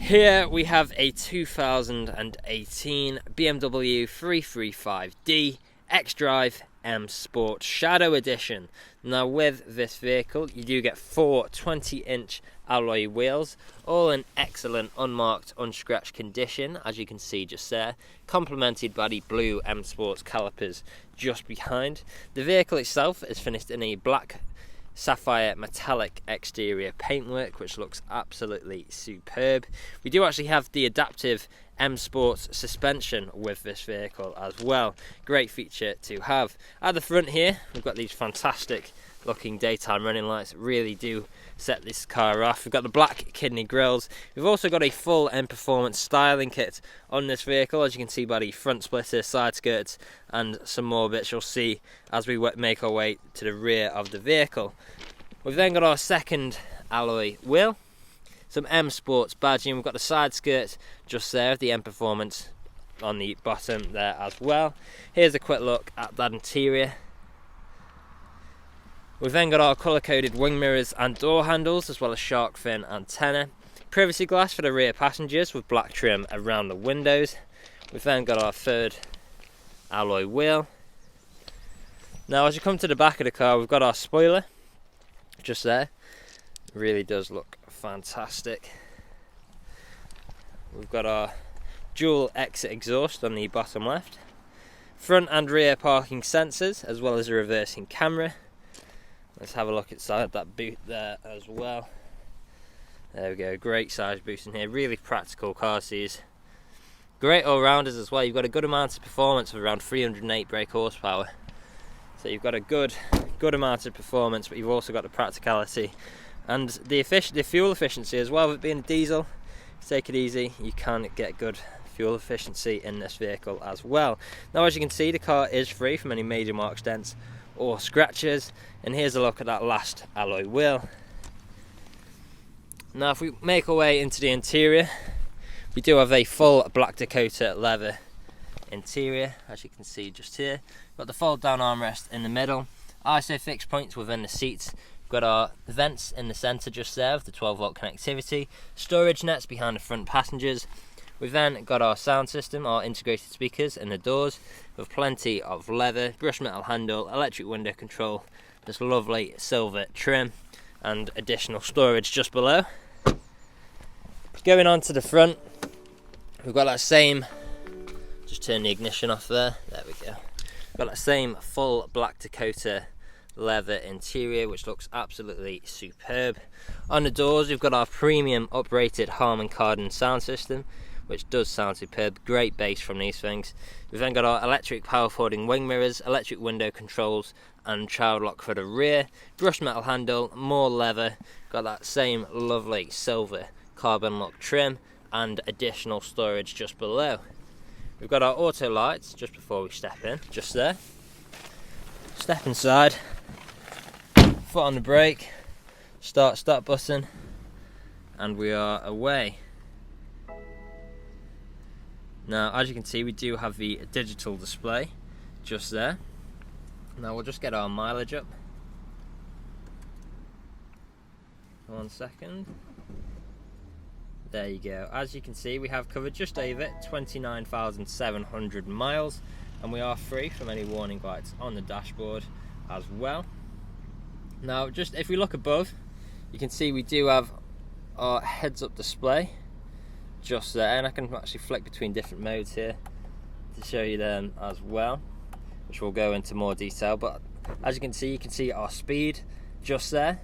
Here we have a 2018 BMW 335D XDRIVE M Sport Shadow Edition. Now with this vehicle you do get 4 20-inch alloy wheels, all in excellent unmarked, unscratched condition, as you can see just there, complemented by the blue M Sports calipers just behind. The vehicle itself is finished in a black sapphire metallic exterior paintwork, which looks absolutely superb. We do actually have the adaptive M Sports suspension with this vehicle as well. Great feature to have. At the front here we've got these fantastic looking daytime running lights that really do set this car off. We've got the black kidney grills. We've also got a full M Performance styling kit on this vehicle, as you can see by the front splitter, side skirts and some more bits you'll see as we make our way to the rear of the vehicle. We've then got our second alloy wheel, some M Sports badging. We've got the side skirt just there, the M Performance on the bottom there as well. Here's a quick look at that interior. We've then got our colour-coded wing mirrors and door handles, as well as shark fin antenna. Privacy glass for the rear passengers with black trim around the windows. We've then got our third alloy wheel. Now as you come to the back of the car, we've got our spoiler just there. It really does look fantastic. We've got our dual exit exhaust on the bottom left. Front and rear parking sensors, as well as a reversing camera. Let's have a look inside that boot there as well. There we go, great size boot in here, really practical car seats. Great all-rounders as well. You've got a good amount of performance of around 308 brake horsepower. So you've got a good amount of performance, but you've also got the practicality and the fuel efficiency as well. With it being a diesel, take it easy, you can get good fuel efficiency in this vehicle as well. Now as you can see, the car is free from any major marks, dents or scratches, and here's a look at that last alloy wheel. Now if we make our way into the interior, we do have a full black Dakota leather interior, as you can see just here. Got the fold down armrest in the middle, ISO fixed points within the seats. We've got our vents in the centre just there with the 12 volt connectivity, storage nets behind the front passengers. We've then got our sound system, our integrated speakers in the doors, with plenty of leather, brushed metal handle, electric window control, this lovely silver trim, and additional storage just below. Going on to the front, we've got that same, just turn the ignition off there we go. We've got that same full black Dakota leather interior, which looks absolutely superb. On the doors we've got our premium uprated Harman Kardon sound system, which does sound superb. Great bass from these things. We've then got our electric power folding wing mirrors, electric window controls and child lock for the rear, brushed metal handle, more leather, got that same lovely silver carbon lock trim and additional storage just below. We've got our auto lights just before we step in, just there. Step inside, foot on the brake, start button, and we are away. Now as you can see, we do have the digital display just there. Now we'll just get our mileage up. 1 second. There you go. As you can see, we have covered just over 29,700 miles, and we are free from any warning lights on the dashboard as well. Now just if we look above, you can see we do have our heads up display just there, and I can actually flick between different modes here to show you them as well, which we'll go into more detail. But as you can see our speed just there,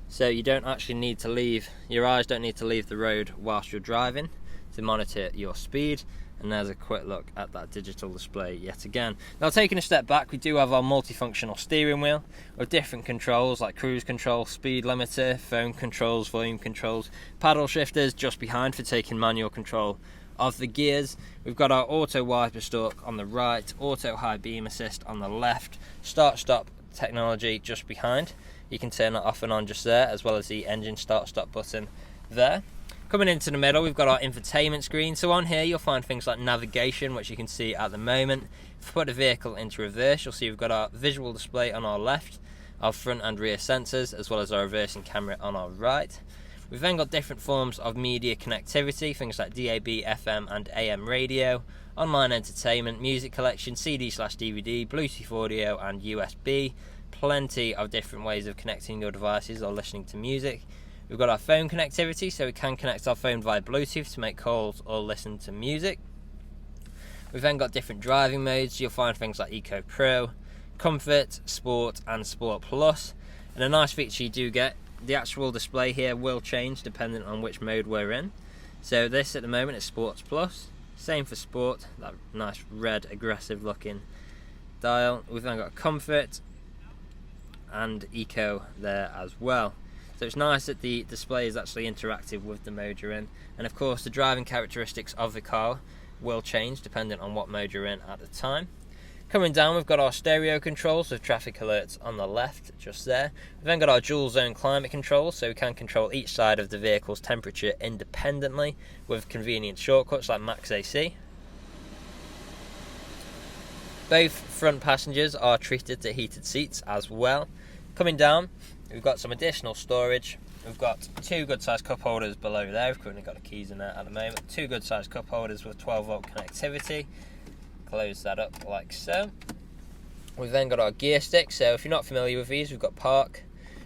so you don't actually need to leave, your eyes don't need to leave the road whilst you're driving to monitor your speed. And there's a quick look at that digital display yet again. Now taking a step back, we do have our multifunctional steering wheel with different controls like cruise control, speed limiter, phone controls, volume controls, paddle shifters just behind for taking manual control of the gears. We've got our auto wiper stalk on the right, auto high beam assist on the left, start stop technology just behind. You can turn that off and on just there, as well as the engine start stop button there. Coming into the middle, we've got our infotainment screen. So on here you'll find things like navigation, which you can see at the moment. If we put the vehicle into reverse, you'll see we've got our visual display on our left, our front and rear sensors, as well as our reversing camera on our right. We've then got different forms of media connectivity, things like DAB, FM and AM radio, online entertainment, music collection, CD/DVD, Bluetooth audio and USB. Plenty of different ways of connecting your devices or listening to music. We've got our phone connectivity, so we can connect our phone via Bluetooth to make calls or listen to music. We've then got different driving modes. You'll find things like Eco Pro, Comfort, Sport and Sport Plus. And a nice feature you do get, the actual display here will change depending on which mode we're in. So this at the moment is Sports Plus, same for Sport, that nice red aggressive looking dial. We've then got Comfort and Eco there as well. So it's nice that the display is actually interactive with the mode you're in. And of course the driving characteristics of the car will change depending on what mode you're in at the time. Coming down, we've got our stereo controls with traffic alerts on the left, just there. We've then got our dual zone climate control, so we can control each side of the vehicle's temperature independently with convenient shortcuts like Max AC. Both front passengers are treated to heated seats as well. Coming down, we've got some additional storage. We've got two good sized cup holders below there. We've currently got the keys in there at the moment. Two good sized cup holders with 12-volt connectivity. Close that up like so. We've then got our gear stick. So if you're not familiar with these, we've got park,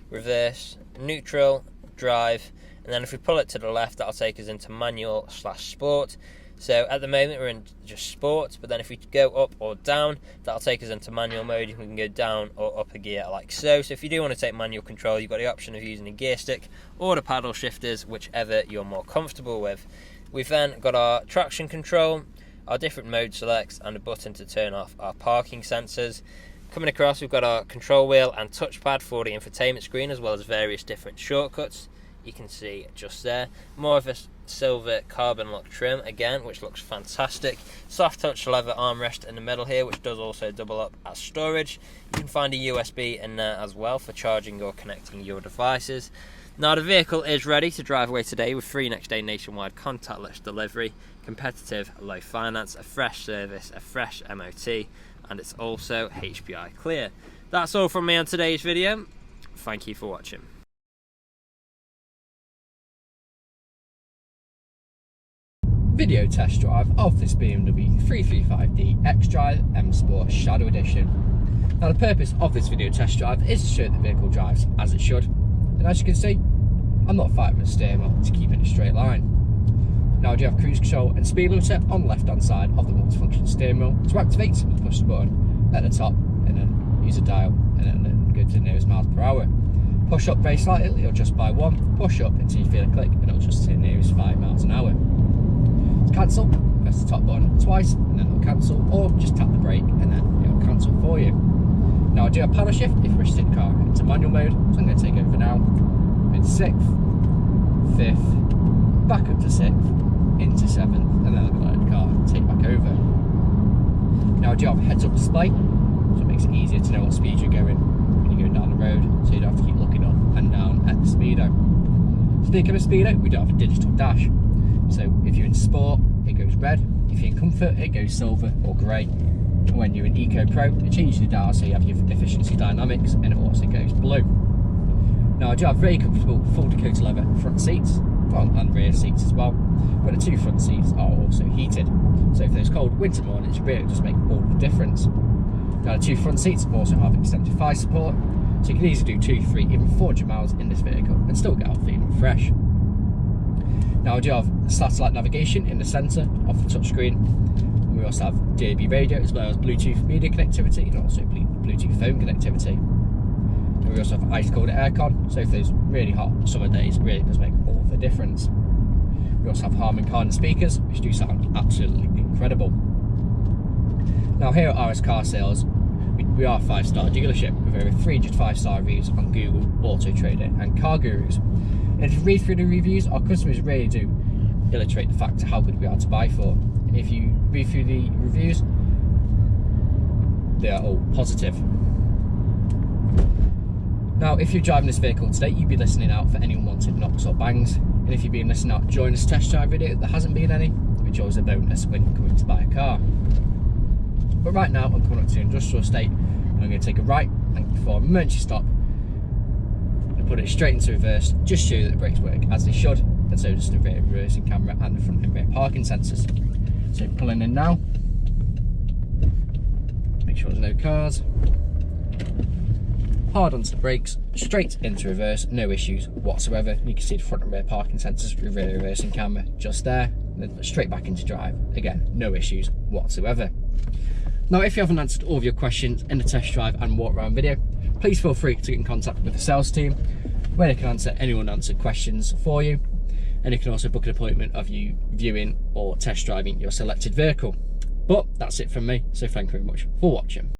reverse, neutral, drive, and then if we pull it to the left, that'll take us into manual/sport. So at the moment we're in just sport, but then if we go up or down, that'll take us into manual mode. You can go down or up a gear like so. So if you do want to take manual control, you've got the option of using a gear stick or the paddle shifters, whichever you're more comfortable with. We've then got our traction control, our different mode selects, and a button to turn off our parking sensors. Coming across, we've got our control wheel and touchpad for the infotainment screen, as well as various different shortcuts. You can see just there, more of a silver carbon look trim again, which looks fantastic. Soft touch leather armrest in the middle here, which does also double up as storage. You can find a USB in there as well for charging or connecting your devices. Now the vehicle is ready to drive away today with free next day nationwide contactless delivery, competitive low finance, a fresh service, a fresh MOT, and it's also HPI clear. That's all from me on today's video. Thank you for watching. Video test drive of this BMW 335d XDRIVE M Sport Shadow Edition. Now the purpose of this video test drive is to show that the vehicle drives as it should, and as you can see, I'm not fighting with the steering wheel to keep it in a straight line. Now I do have cruise control and speed limiter on the left hand side of the multifunction steering wheel. To activate, simply push the button at the top and then use a dial and then go to the nearest miles per hour. Push up very slightly, it'll just by 1, push up until you feel a click and it'll just to the nearest 5 miles an hour. To cancel, press the top button twice and then it'll cancel, or just tap the brake and then it'll cancel for you. Now I do have paddle shift if you wish to take the car into manual mode, so I'm going to take over now. Into 6th, 5th, back up to 6th, into 7th, and then I'm going to let the car take back over. Now I do have a heads up display, so it makes it easier to know what speed you're going when you're going down the road, so you don't have to keep looking up and down at the speedo. Speaking of speedo, we do have a digital dash. So if you're in sport, it goes red. If you're in comfort, it goes silver or grey. And when you're in Eco Pro, it changes the dial so you have your efficiency dynamics, and it also goes blue. Now I do have very comfortable full Dakota leather front seats, front and rear seats as well, but the two front seats are also heated. So for those cold winter mornings, it really does make all the difference. Now the two front seats also have extended thigh support, so you can easily do 2, 3, even 400 miles in this vehicle and still get out feeling fresh. Now I do have satellite navigation in the centre of the touchscreen, and we also have DAB radio as well as Bluetooth media connectivity and also Bluetooth phone connectivity. And we also have ice cold aircon, so for those really hot summer days it really does make all the difference. We also have Harman Kardon speakers, which do sound absolutely incredible. Now here at RS Car Sales, we are a 5-star dealership with over 300 5-star reviews on Google, Autotrader and Car Gurus. And if you read through the reviews, our customers really do illustrate the fact of how good we are to buy for. And if you read through the reviews, they are all positive. Now, if you're driving this vehicle today, you'd be listening out for any unwanted knocks or bangs. And if you've been listening out during this test drive video, there hasn't been any, which is a bonus when you're coming to buy a car. But right now, I'm coming up to the industrial estate, and I'm going to take a right, and before a emergency stop, put it straight into reverse, just show you that the brakes work as they should, and so does the rear reversing camera and the front and rear parking sensors. So pulling in now, make sure there's no cars, hard onto the brakes, straight into reverse, no issues whatsoever. You can see the front and rear parking sensors, the rear reversing camera just there, and then straight back into drive. Again, no issues whatsoever. Now, if you haven't answered all of your questions in the test drive and walk around video, please feel free to get in contact with the sales team, where they can answer any unanswered questions for you, and you can also book an appointment of you viewing or test driving your selected vehicle. But that's it from me, so thank you very much for watching.